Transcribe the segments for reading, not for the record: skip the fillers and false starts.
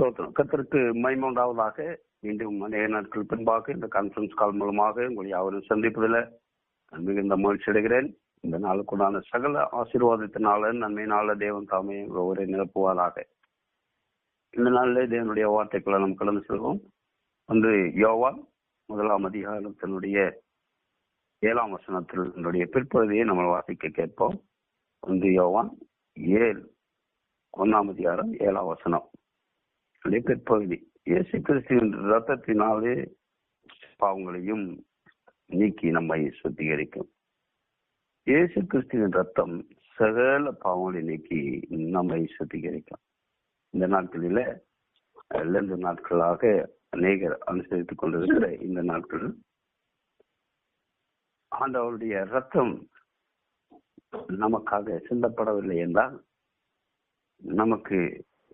ஸ்தோத்திரம். கர்த்தருக்கு மகிமை உண்டாவதாக. மீண்டும் அநேக நாட்கள் பின்பாக இந்த கான்பரன்ஸ் கால் மூலமாக உங்களை யாவரும் சந்திப்பதில் மிகுந்த மகிழ்ச்சி அடைகிறேன். இந்த நாளுக்குண்டான சகல ஆசீர்வாதத்தினால நன்மையினால தேவன் தாமே ஒவ்வொரு நிரப்புவாராக. இந்த நாளிலே தேவனுடைய வார்த்தைக்குள்ள நாம் கடந்து செல்வோம். ஒன்று யோவான் 1 அதிகாரத்தினுடைய 7 வசனத்தினுடைய பிற்பகுதியை நம்ம வாசிக்க கேட்போம். ஒன்று யோவான் 1 அதிகாரம் 7 வசனம் பிற்பகுதி. இயேசு கிறிஸ்துவின் ரத்தத்தினாலே பாவங்களையும் நீக்கி நம்மை சுத்திகரிக்கும். இயேசு கிறிஸ்துவின் ரத்தம் சகல பாவங்களை நீக்கி நம்மை சுத்திகரிக்கும். இந்த நாட்களில 2 நாட்களாக அநேகர் அனுசரித்துக் கொண்டிருக்கிற இந்த நாட்கள் ஆண்டவருடைய ரத்தம் நமக்காக சிந்தப்படவில்லை என்றால் நமக்கு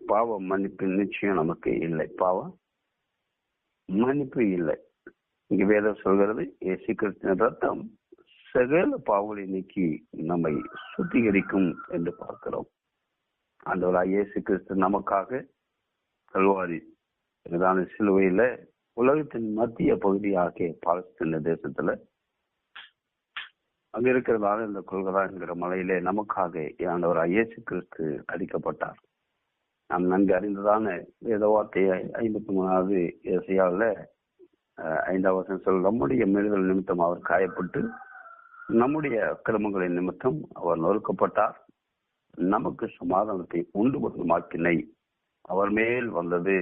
பாவ மன்னிப்பு நிச்சயம் நமக்கு இல்லை. பாவம் மன்னிப்பு இல்லை. இங்கு வேதம் சொல்கிறது இயேசு கிறிஸ்துவின் ரத்தம் சகல பாவங்களை நீக்கி நம்மை சுத்திகரிக்கும் என்று பார்க்கிறோம். ஆண்டவராகிய இயேசு கிறிஸ்து நமக்காக கல்வாரி சிலுவையில உலகத்தின் மத்திய பகுதியாகிய பாலஸ்தீன தேசத்துல அங்க இருக்கிறதால இந்த கொல்கத்தா என்கிற மலையிலே நமக்காக ஆண்டவராகிய இயேசு கிறிஸ்து அடிக்கப்பட்டார். நாம் நன்கு அறிந்ததான வேத வார்த்தையை 53வது இசையாவில் 5வது வசனம் சொல், நம்முடைய மீறுதல் நிமித்தம் அவர் காயப்பட்டு நம்முடைய அக்கிரமங்களின் நிமித்தம் அவர் நொறுக்கப்பட்டார், நமக்கு சமாதானத்தை உண்டு பண்ணும் ஆக்கினை அவர் மேல் வந்தது,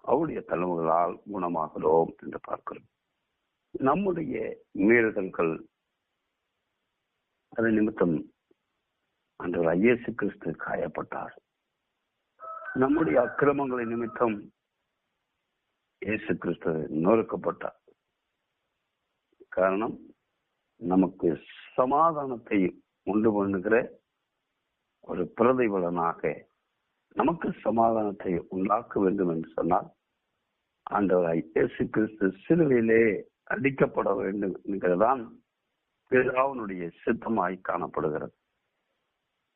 அவருடைய தலைமுகளால் குணமாகிறோம் என்று பார்க்கிறோம். நம்முடைய மீறுதல்கள் அதன் நிமித்தம் ஆண்டவர் இயேசு கிறிஸ்து காயப்பட்டார். நம்முடைய அக்கிரமங்களின் நிமித்தம் இயேசு கிறிஸ்து நொறுக்கப்பட்டார். காரணம், நமக்கு சமாதானத்தை உண்டு பண்ணுகிற ஒரு பிரதிபலனாக நமக்கு சமாதானத்தை உண்டாக்க வேண்டும் என்று சொன்னால் ஆண்டவர் இயேசு கிறிஸ்து சிலுவையிலே அடிக்கப்பட வேண்டும் என்கிறதான் பிதாவினுடைய சித்தமாய் காணப்படுகிறது.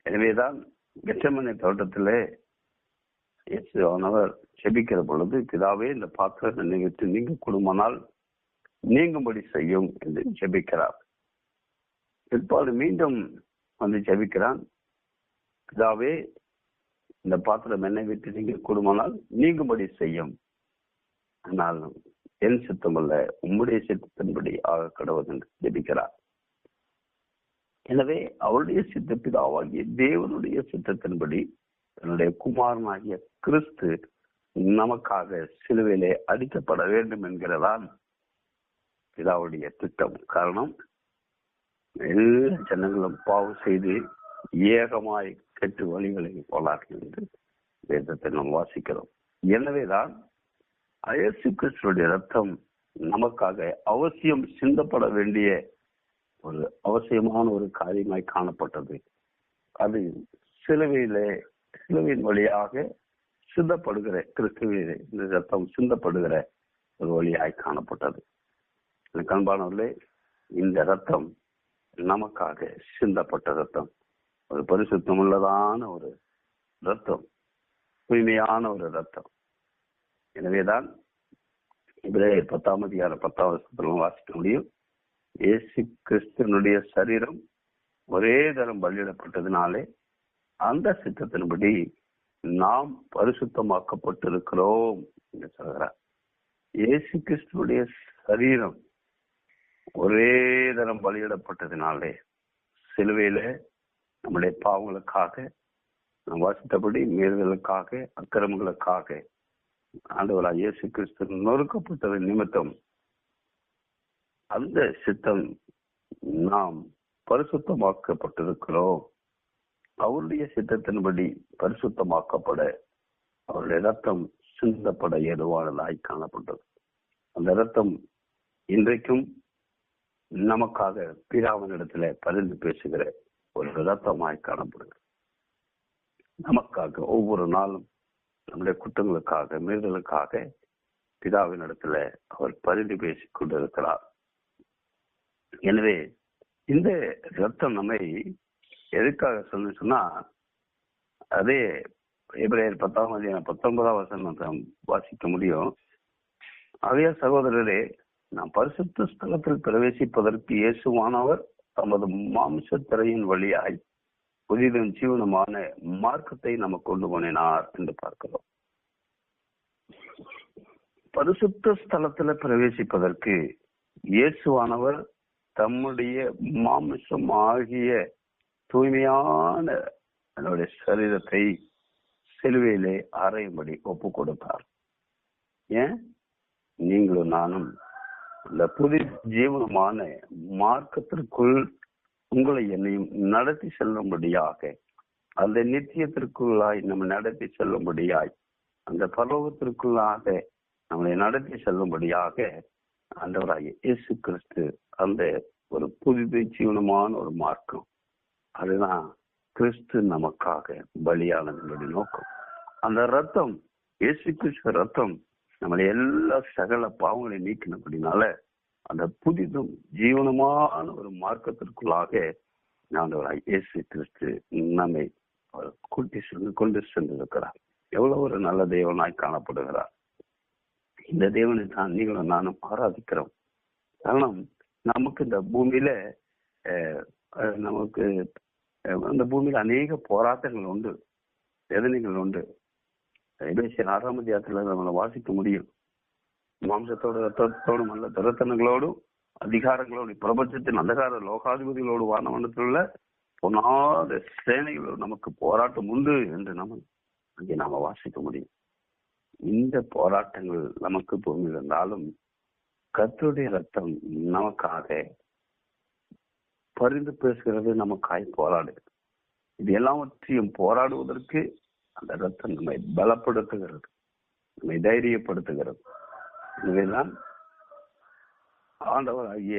எனவேதான் கெத்செமனே தோட்டத்திலே இயேசு ஆனவர் செபிக்கிற பொழுது, பிதாவே இந்த பாத்திரத்தை நிகழ்த்து நீங்க கூடுமானால் நீங்கும்படி செய்யும் என்று ஜெபிக்கிறார். பிற்பாடு மீண்டும் வந்து ஜெபிக்கிறான், பிதாவே இந்த பாத்திரம் என்னை விட்டு நீங்க கூடுமானால் நீங்கும்படி செய்யும், ஆனால் என் சித்தம் அல்ல உம்முடைய சித்தத்தின்படி ஆக கடவுள் என்று ஜெபிக்கிறார். எனவே அவருடைய சித்த பிதாவாகிய தேவனுடைய சித்தத்தின்படி தன்னுடைய குமாரனாகிய கிறிஸ்து நமக்காக சிலுவையிலே அடிக்கப்பட வேண்டும் என்கிறதான் பிதாவுடைய திட்டம். காரணம், எல்லா ஜனங்களும் பாவம் செய்து ஏகமாய் கெட்டு வழிகளை போலார்கள் என்று வேதத்தை நாம் வாசிக்கிறோம். எனவேதான் இயேசு கிறிஸ்துடைய ரத்தம் நமக்காக அவசியம் சிந்தப்பட வேண்டிய ஒரு அவசியமான ஒரு காரியமாய் காணப்பட்டது. அது சிலுவையின் வழியாக சிந்தப்படுகிற கிறிஸ்துவின் இந்த ரத்தம் சிந்தப்படுகிற ஒரு வழியாய் காணப்பட்டது. கண்பானவர்களே, இந்த ரத்தம் நமக்காக சிந்தப்பட்ட ரத்தம், ஒரு பரிசுத்தம் உள்ளதான ஒரு ரத்தம், தூய்மையான ஒரு ரத்தம். எனவேதான் இப்ரேயர் 10 அதிகாரம் 10 வாசிக்க முடியும். இயேசு கிறிஸ்துவனுடைய சரீரம் ஒரே தரம் பலியிடப்பட்டதினாலே அந்த சித்தத்தின்படி நாம் பரிசுத்தமாக்கப்பட்டிருக்கிறோம் என்று சொல்கிறார். இயேசு கிறிஸ்துவனுடைய சரீரம் ஒரே தரம் பலியிடப்பட்டதினாலே சிலுவையில நம்முடைய பாவங்களுக்காக, நாம் வாசித்தபடி மீறுதலுக்காக, அக்கிரமங்களுக்காக ஆண்டவராகிய இயேசு கிறிஸ்து நொறுக்கப்பட்டதன் நிமித்தம் அந்த சித்தம் நாம் பரிசுத்தமாக்கப்பட்டிருக்கிறோம். அவருடைய சித்தத்தின்படி பரிசுத்தமாக்கப்பட அவருடைய ரத்தம் சிந்தப்பட ஏதுவானதாய் காணப்பட்டது. அந்த ரத்தம் இன்றைக்கும் நமக்காக பிதாவினிடத்துல பரிந்து பேசுகிற ஒரு ரத்தமாய் காணப்படுகிறது. நமக்காக ஒவ்வொரு நாளும் நம்முடைய குற்றங்களுக்காக, மீறுதலுக்காக பிதாவினிடத்துல அவர் பரிந்து பேசிக் கொண்டிருக்கிறார். எனவே இந்த ரத்தம் நம்மை எதுக்காக சொன்னா, அதே எபிரேயர் 10:19 வாசிக்க முடியும். அவைய சகோதரரே, நாம் பரிசுத்த ஸ்தலத்தில் பிரவேசிப்பதற்கு இயேசுவானவர் தமது மாம்ச திரையின் வழியாய் புதிதும் ஜீவனமான மார்க்கத்தை நமக்கு கொண்டு போனார் என்று பார்க்கிறோம். பரிசுத்த ஸ்தலத்துல பிரவேசிப்பதற்கு இயேசுவானவர் தம்முடைய மாம்சம் ஆகிய தூய்மையான என்னுடைய சரீரத்தை சிலுவையிலே அறையும்படி ஒப்பு கொடுத்தார். ஏன்? நீங்களும் நானும் இந்த புதிய ஜீவனமான மார்க்கத்திற்குள் உங்களை என்னையும் நடத்தி செல்லும்படியாக, அந்த நித்தியத்திற்குள்ளாய் நம்ம நடத்தி செல்லும்படியாய், அந்த பரலோகத்திற்குள்ளாக நம்மளை நடத்தி செல்லும்படியாக ஆண்டவராகிய இயேசு கிறிஸ்து அந்த ஒரு புதிய ஜீவனமான ஒரு மார்க்கம், அதுதான் கிறிஸ்து நமக்காக பலியானதனுடைய நோக்கம். அந்த ரத்தம், இயேசு கிறிஸ்து ரத்தம் நம்மளை எல்லா சகல பாவங்களை நீக்கினபடினால அந்த புதிதும் ஜீவனமான ஒரு மார்க்கத்திற்குள்ளாக ஆண்டவராகிய இயேசு கிறிஸ்து நம்மை கொண்டு சென்றிருக்கிறார். எவ்வளவு ஒரு நல்ல தேவனாய் காணப்படுகிறார். இந்த தேவனை தான் நீங்களும் நானும் ஆராதிக்கிறோம். காரணம், நமக்கு இந்த பூமியில நமக்கு அந்த பூமியில அநேக போராட்டங்கள் உண்டு, வேதனைகள் உண்டு. எபேசியர் 6ஆம் அதிகாரத்துல நம்மளை வாசிக்க முடியும். மாம்சத்தோடு ரத்தத்தோடும் அல்ல, துரத்தனங்களோடும் அதிகாரங்களோடு பிரபஞ்சத்தின் அந்தகார லோகாதிபதிகளோடு வானவனத்தில் உள்ள பொன்னாத சேனைகளோடு நமக்கு போராட்டம் உண்டு என்று நம்ம அங்கே நாம வாசிக்க முடியும். இந்த போராட்டங்கள் நமக்கு பூமியில் இருந்தாலும் கர்த்தருடைய ரத்தம் நமக்காக பரிந்து பேசுகிறது, நமக்காய் போராடுகிறது. இது எல்லாவற்றையும் போராடுவதற்கு அந்த ரத்தம் நம்மை பலப்படுத்துகிறது, நம்மை தைரியப்படுத்துகிறது. எனவேதான் ஆண்டவர் ஆகிய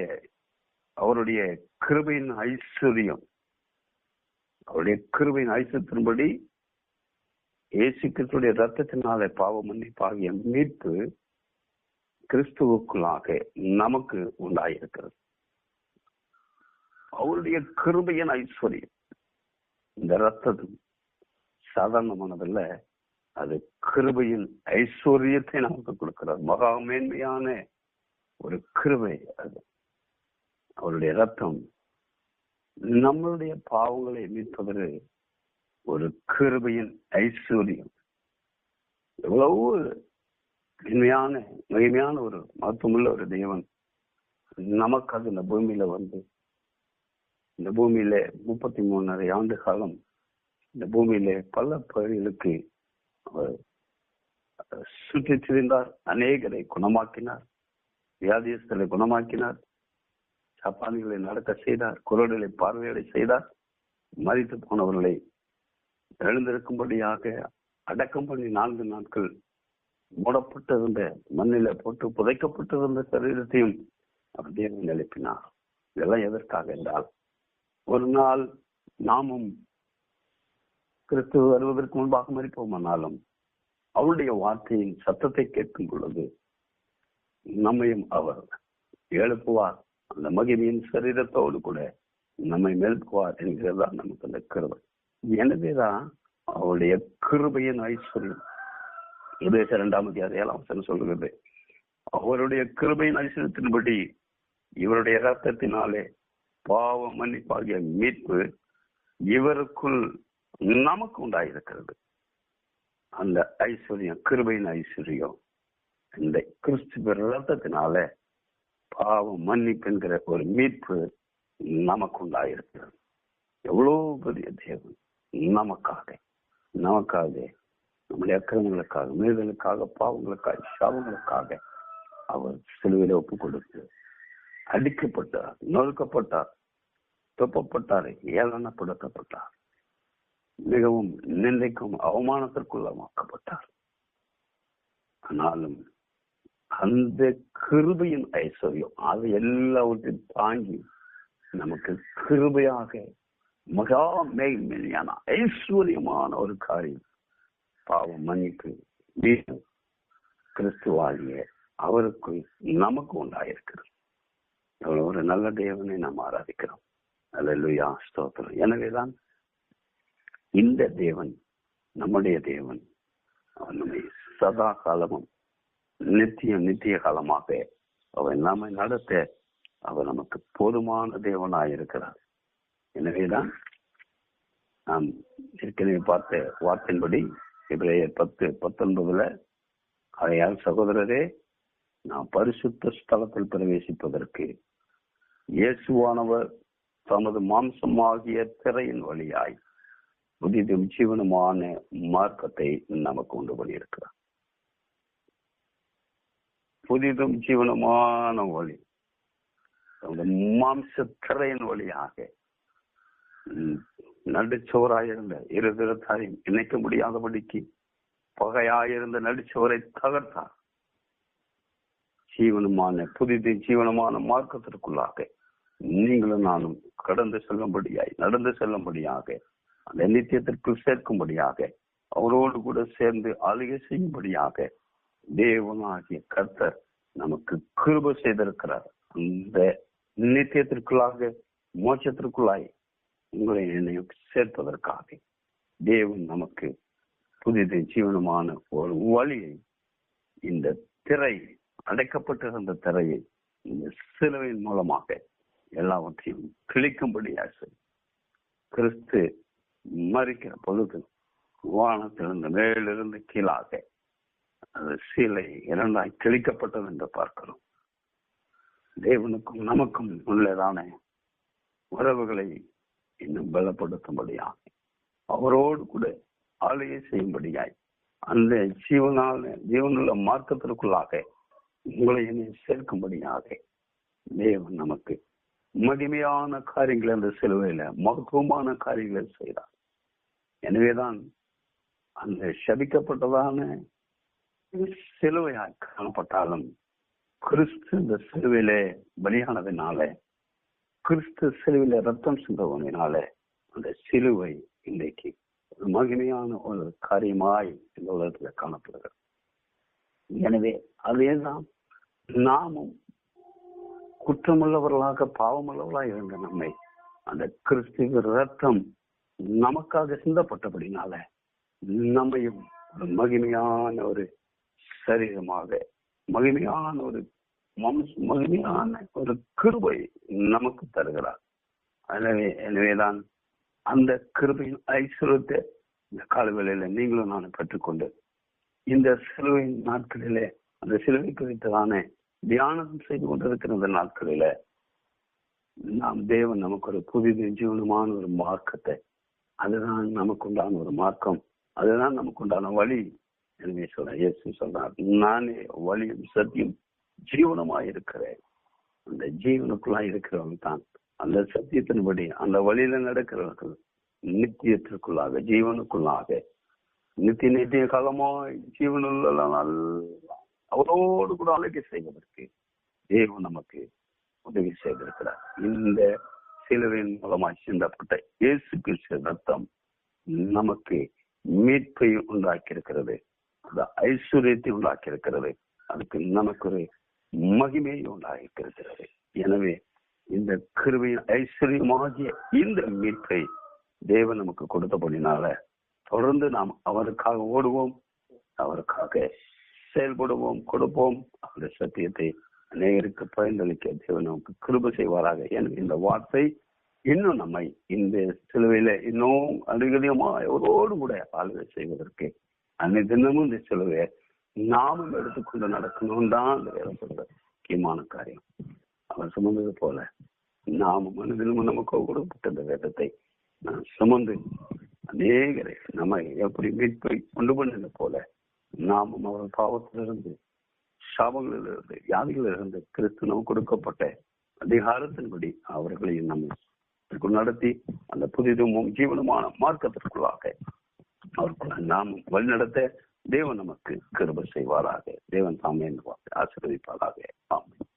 அவருடைய கிருபையின் ஐஸ்வர்யம், அவருடைய கிருபையின் ஐஸ்வர்யத்தின்படி இயேசு கிறிஸ்துடைய ரத்தத்தினாலே பாவ மன்னிப்பாகிய மீட்பு கிறிஸ்துவுக்குள்ளாக நமக்கு உண்டாயிருக்கிறது. அவருடைய கிருபையின் ஐஸ்வர்யம், இந்த ரத்தம் சாதாரணமானதல்ல, அது கிருபையின் ஐஸ்வர்யத்தை நமக்கு கொடுக்கிறார். மகா மேன்மையான ஒரு கிருபை அது. அவருடைய ரத்தம் நம்மளுடைய பாவங்களை மீட்பது ஒரு கிருபையின் ஐஸ்வர்யம். எவ்வளவு மகிமையான ஒரு மகத்துவமுள்ள ஒரு தேவன் நமக்காக இந்த பூமியில வந்து, இந்த பூமியில 33 ஆண்டு காலம் இந்த பூமியில பல பகுதிகளுக்கு அவர் சுற்றி திரிந்தார். அநேகரை குணமாக்கினார், வியாதியஸ்தரை குணமாக்கினார், சப்பானிகளை நடக்க செய்தார், குரல்களை பார்வையடை செய்தார், மரித்து போனவர்களை எழுந்திருக்கும்படியாக அடக்கம் பண்ணி 4 நாட்கள் மூடப்பட்டிருந்த மண்ணில போட்டு புதைக்கப்பட்டிருந்த சரீரத்தையும் அவர் தேவன் எழுப்பினார். இதெல்லாம் எதற்காக என்றால், ஒரு நாள் நாமும் கிறிஸ்து வருவதற்கு முன்பாக மரிப்போமானாலும் அவருடைய வார்த்தையின் சத்தத்தை கேட்கும் பொழுது நம்மையும் அவர் எழுப்புவார். அந்த மகிமையின் சரீரத்தோடு கூட நம்மை மேல்புவார் என்கிறதா நமக்கு அந்த கிருபை. எனவேதான் அவருடைய கிருபையின் ஐஸ்வர்யம் எபேசியர் 2ஆம் அதிகாரம் 7ஆம் வசனம் சொல்கிறது, அவருடைய கிருபையின் ஐஸ்வர்யத்தின்படி இவருடைய இரத்தத்தினாலே பாவ மன்னிப்பாகிய மீட்பு இவருக்குள் நமக்கு உண்டாயிருக்கிறது. அந்த ஐஸ்வர்யம், கிருபையின் ஐஸ்வர்யம், இந்த கிறிஸ்துவ இரத்தத்தினால பாவ மன்னிப்பு என்கிற ஒரு மீட்பு நமக்கு உண்டாயிருக்கிறது. எவ்வளவு பெரிய தேவன் நமக்காக நம்முடைய அக்கிரமங்களுக்காக, மீறுதலுக்காக, பாவங்களுக்காக, சாபங்களுக்காக அவர் சிலுவையில ஒப்பு கொடுத்து அடிக்கப்பட்டார், நொறுக்கப்பட்டார், துப்பப்பட்டார், ஏளனப்படுத்தப்பட்டார், மிகவும் நிந்தைக்கும் அவமானத்திற்குள்ளமாக்கப்பட்டார். ஆனாலும் அந்த கிருபையின் ஐஸ்வர்யம் அதை எல்லாவற்றையும் தாங்கி நமக்கு கிருபையாக மகா மேன்மையான ஐஸ்வர்யமான ஒரு காரியம் பாவம் மன்னிப்பு கிறிஸ்துவாகிய அவருக்குள் நமக்கு உண்டாயிருக்கிறது. எவ்வளவு ஒரு நல்ல தேவனை நாம் ஆராதிக்கிறோம். அல்லேலூயா, ஸ்தோத்திரம். எனவேதான் இந்த தேவன் நம்முடைய தேவன் அவர் நம்மை சதா காலமும் நித்திய காலமாக அவர் நம்மை நடத்த அவர் நமக்கு போதுமான தேவனாயிருக்கிறார். எனவேதான் நாம் ஏற்கனவே பார்த்த வார்த்தையின்படி எபிரேயர் 10:19 ஆகையால் சகோதரரே, நாம் பரிசுத்த ஸ்தலத்தில் பிரவேசிப்பதற்கு இயேசுவானவர் தமது மாம்சமாகிய திரையின் வழியாய் புதிதும் ஜீவனுமான மார்க்கத்தை நமக்கு உண்டு பண்ணியிருக்கிறார். புதிதும் ஜீவனமான வழி மாம்ச திரையின் வழியாக நடுச்சோராயிருந்த இருதரத்தாரையும் இணைக்க முடியாதபடிக்கு பகையாயிருந்த நடுச்சோரை தகர்த்தார். புதிது ஜீவனமான மார்க்கத்திற்குள்ளாக நீங்களும் நானும் நடந்து செல்லும்படியாக அந்த நித்தியத்திற்குள் சேர்க்கும்படியாக அவரோடு கூட சேர்ந்து ஆளுகை செய்யும்படியாக தேவனாகிய கர்த்தர் நமக்கு கிருபை செய்திருக்கிறார். அந்த நித்தியத்திற்குள்ளாக மோட்சத்திற்குள்ளாய் உங்களை என்னையும் சேர்ப்பதற்காக தேவன் நமக்கு புதிது ஜீவனமான ஒரு வழியை, இந்த திரை அடைக்கப்பட்டிருந்த திரையை இந்த சிலுவையின் மூலமாக எல்லாவற்றையும் கிழிக்கும்படியாக கிறிஸ்து மரிக்கிற பொழுது வானத்திலிருந்து மேலிருந்து கீழாக அந்த சிலை இரண்டாய் கிழிக்கப்பட்டது என்று பார்க்கிறோம். தேவனுக்கும் நமக்கும் உள்ளதான உறவுகளை இன்னும் பலப்படுத்தும்படியாக அவரோடு கூட ஆளுகை செய்யும்படியாய் அந்த ஜீவனுள்ள மார்க்கத்திற்குள்ளாக உங்களை என்னை சேர்க்கும்படியாக தேவன் நமக்கு மகிமையான காரியங்கள் அந்த சிலுவையில மகத்துவமான காரியங்களை செய்தார். எனவேதான் அந்த சபிக்கப்பட்டதான சிலுவையாய் காணப்பட்டாலும் கிறிஸ்து இந்த சிலுவையிலே பலியானதினால, கிறிஸ்து சிலுவையில ரத்தம் சிந்தவனால அந்த சிலுவை இன்றைக்கு ஒரு மகிமையான ஒரு காரியமாய் இந்த உலகத்துல காணப்படுகிறது. எனவே அதேதான் நாமும் குற்றமுள்ளவர்களாக பாவமுள்ளவர்களாக இருந்த நம்மை அந்த கிறிஸ்துவ ரத்தம் நமக்காக சிந்தப்பட்டபடினால நம்மையும் ஒரு மகிமையான ஒரு சரீரமாக, மகிமையான ஒரு மகிமையான ஒரு கிருபை நமக்கு தருகிறார். எனவேதான் அந்த கிருபையின் ஐஸ்வரத்தை இந்த காலவேளையில நீங்களும் நான் பெற்றுக்கொண்டு இந்த சிலுவையின் நாட்களிலே அந்த சிலுவை குறித்ததான தியானம் செய்து கொண்டிருக்கிற அந்த நாட்களில நாம் தேவன் நமக்கு ஒரு புதிது ஜீவனமான ஒரு மார்க்கத்தை, அதுதான் நமக்கு உண்டான ஒரு மார்க்கம், அதுதான் நமக்கு உண்டான வழி. எனவே இயேசு சொல்றார், நானே வழியும் சத்தியம் ஜீவனமாய் இருக்கிறேன். அந்த ஜீவனுக்குள்ளாய் இருக்கிறவங்க தான் அந்த சத்தியத்தின்படி அந்த வழியில நடக்கிறவர்கள் நித்தியத்திற்குள்ளாக ஜீவனுக்குள்ளாக நித்திய காலமாய் ஜீவனுள்ள அவரோடு கூட ஆளுகை செய்வதற்கு தேவன் நமக்கு உதவி செய்திருக்கிறார். இந்த சிலுவையின் மூலமாய் சிந்தப்பட்ட இயேசு கிறிஸ்து ரத்தம் நமக்கு மீட்பை உண்டாக்கி இருக்கிறது, அந்த ஐஸ்வர்யத்தை உண்டாக்கி இருக்கிறது, அதுக்கு நமக்கு ஒரு மகிமையை உண்டாக்கி இருக்கிறது. எனவே இந்த கிருபையின் ஐஸ்வர்யமாகிய இந்த மீட்பை தேவன் நமக்கு கொடுத்தபடினால தொடர்ந்து நாம் அவருக்காக ஓடுவோம், அவருக்காக செயல்படுவோம், கொடுப்போம். அந்த சத்தியத்தை அநேகருக்கு பயனளிக்க தேவன் நமக்கு கிருபை செய்வாராக. எனவே இந்த வார்த்தை இன்னும் நம்மை இந்த சிலுவையில இன்னும் அதிகமாயோடு கூட ஆளுகை செய்வதற்கு அன்னை தினமும் இந்த சிலுவையை நாமும் எடுத்துக்கொண்டு நடக்கணும் தான் அந்த வேதம் சொல்ற முக்கியமான காரியம். அவர் சுமந்தது போல நாமும் மனதிலும் நமக்கு கொடுக்கப்பட்ட இந்த வேதத்தை நான் சுமந்து அநேகரை நம்ம எப்படி மீட்பை கொண்டு பண்ணது போல நாமும் அவர் பாவத்திலிருந்து, சாபங்களிலிருந்து, வியாதிகளிலிருந்து கிறிஸ்து நமக்கு கொடுக்கப்பட்ட அதிகாரத்தின்படி அவர்களையும் நம்ம நடத்தி அந்த புதிதும் ஜீவனமான மார்க்கத்திற்குள்ளாக அவர்களை நாமும் வழிநடத்த தேவன் நமக்கு கிருபை செய்வாராக. தேவன் தாமே ஆசீர்வதிப்பாராக. ஆமென்.